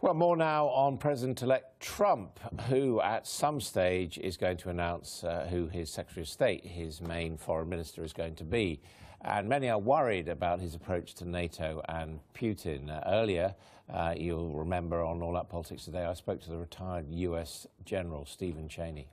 Well, more now on President-elect Trump, who at some stage is going to announce who his Secretary of State, his main foreign minister, is going to be. And many are worried about his approach to NATO and Putin. Earlier, you'll remember on All Out Politics Today, I spoke to the retired US General Stephen Cheney.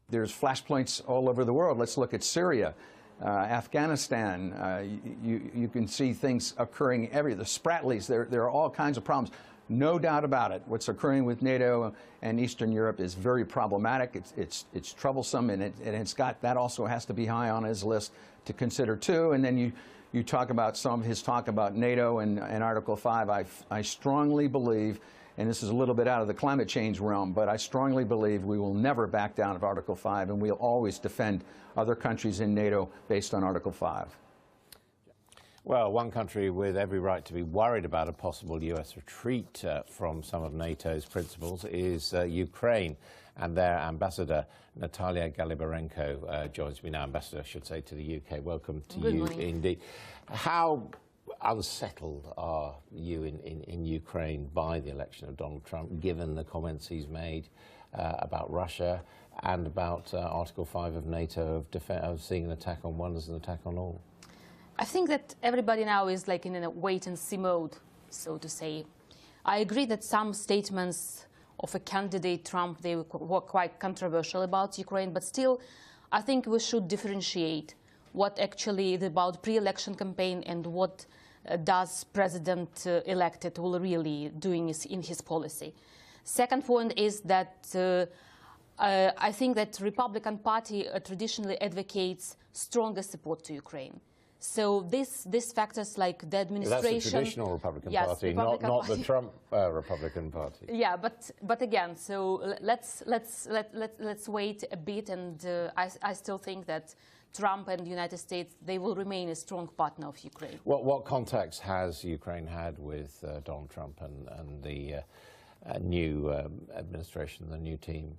There's flashpoints all over the world. Let's look at Syria. Afghanistan, you can see things occurring everywhere. The Spratlys, there are all kinds of problems. No doubt about it. What's occurring with NATO and Eastern Europe is very problematic. It's troublesome, and it's got, that also has to be high on his list to consider too. And then you talk about some of his talk about NATO and Article 5. I strongly believe, and this is a little bit out of the climate change realm, but I strongly believe we will never back down of Article 5, and we'll always defend other countries in NATO based on Article 5. Well, one country with every right to be worried about a possible US retreat from some of NATO's principles is Ukraine, and their ambassador, Natalia Галібаренко, joins me now. Ambassador, I should say, to the UK. Welcome to you indeed. How unsettled are you in Ukraine by the election of Donald Trump, given the comments he's made about Russia and about Article 5 of NATO of seeing an attack on one as an attack on all? I think that everybody now is like in a wait-and-see mode, so to say. I agree that some statements of a candidate, Trump, they were quite controversial about Ukraine, but still, I think we should differentiate what actually is about pre-election campaign and what does President-elected will really doing in his policy. Second point is that I think that Republican Party traditionally advocates stronger support to Ukraine. So these factors like the administration. That's the traditional Republican Party, not the Trump Republican Party. Yeah, but again, so let's wait a bit, and I still think that Trump and the United States, they will remain a strong partner of Ukraine. What contacts has Ukraine had with Donald Trump and the new administration, the new team?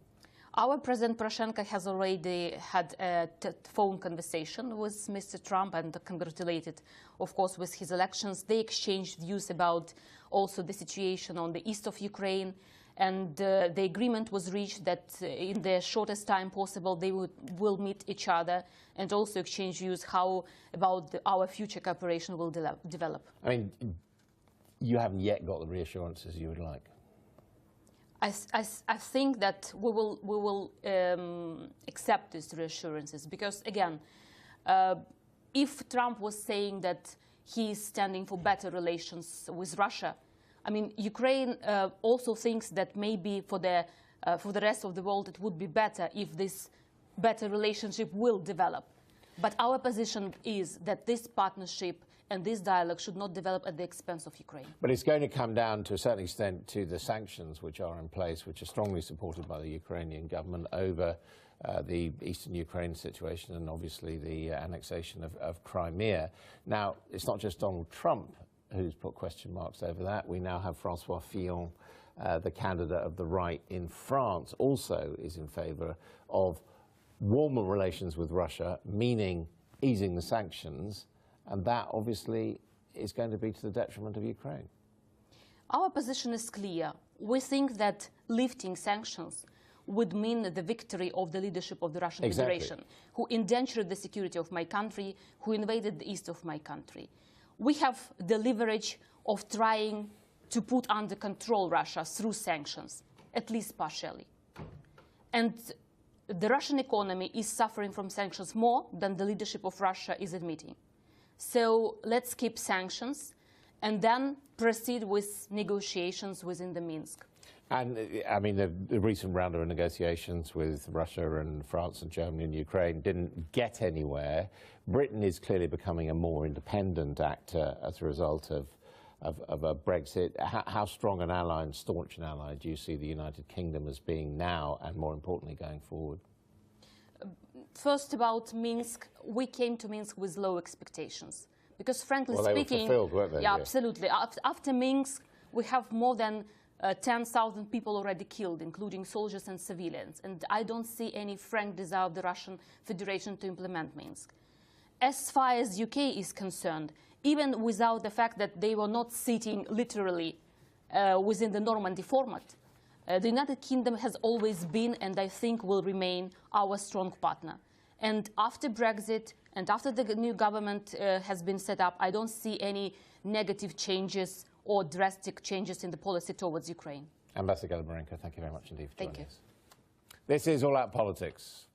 Our President Poroshenko has already had a phone conversation with Mr. Trump and congratulated, of course, with his elections. They exchanged views about also the situation on the east of Ukraine, and the agreement was reached that in the shortest time possible they will meet each other and also exchange views how about our future cooperation will develop. I mean, you haven't yet got the reassurances you would like. I think that we will accept these reassurances because, again, if Trump was saying that he is standing for better relations with Russia, I mean, Ukraine also thinks that maybe for the rest of the world it would be better if this better relationship will develop. But our position is that this partnership and this dialogue should not develop at the expense of Ukraine. But it's going to come down to a certain extent to the sanctions which are in place, which are strongly supported by the Ukrainian government over the eastern Ukraine situation and obviously the annexation of Crimea. Now, it's not just Donald Trump who's put question marks over that. We now have François Fillon, the candidate of the right in France, also is in favor of warmer relations with Russia, meaning easing the sanctions. And that, obviously, is going to be to the detriment of Ukraine. Our position is clear. We think that lifting sanctions would mean the victory of the leadership of the Russian Federation, who endangered the security of my country, who invaded the east of my country. We have the leverage of trying to put under control Russia through sanctions, at least partially. And the Russian economy is suffering from sanctions more than the leadership of Russia is admitting. So let's keep sanctions and then proceed with negotiations within the Minsk. And, I mean, the recent round of negotiations with Russia and France and Germany and Ukraine didn't get anywhere. Britain is clearly becoming a more independent actor as a result of a Brexit. How strong an ally and staunch an ally do you see the United Kingdom as being now and, more importantly, going forward? First, about Minsk, we came to Minsk with low expectations. Because, frankly speaking, they were fulfilled, weren't they? Yeah, absolutely. After Minsk, we have more than 10,000 people already killed, including soldiers and civilians. And I don't see any frank desire of the Russian Federation to implement Minsk. As far as UK is concerned, even without the fact that they were not sitting literally within the Normandy format. The United Kingdom has always been, and I think will remain, our strong partner. And after Brexit, and after the new government has been set up, I don't see any negative changes or drastic changes in the policy towards Ukraine. Ambassador Galібаренko, thank you very much indeed for joining us. Thank you. This is All Out Politics.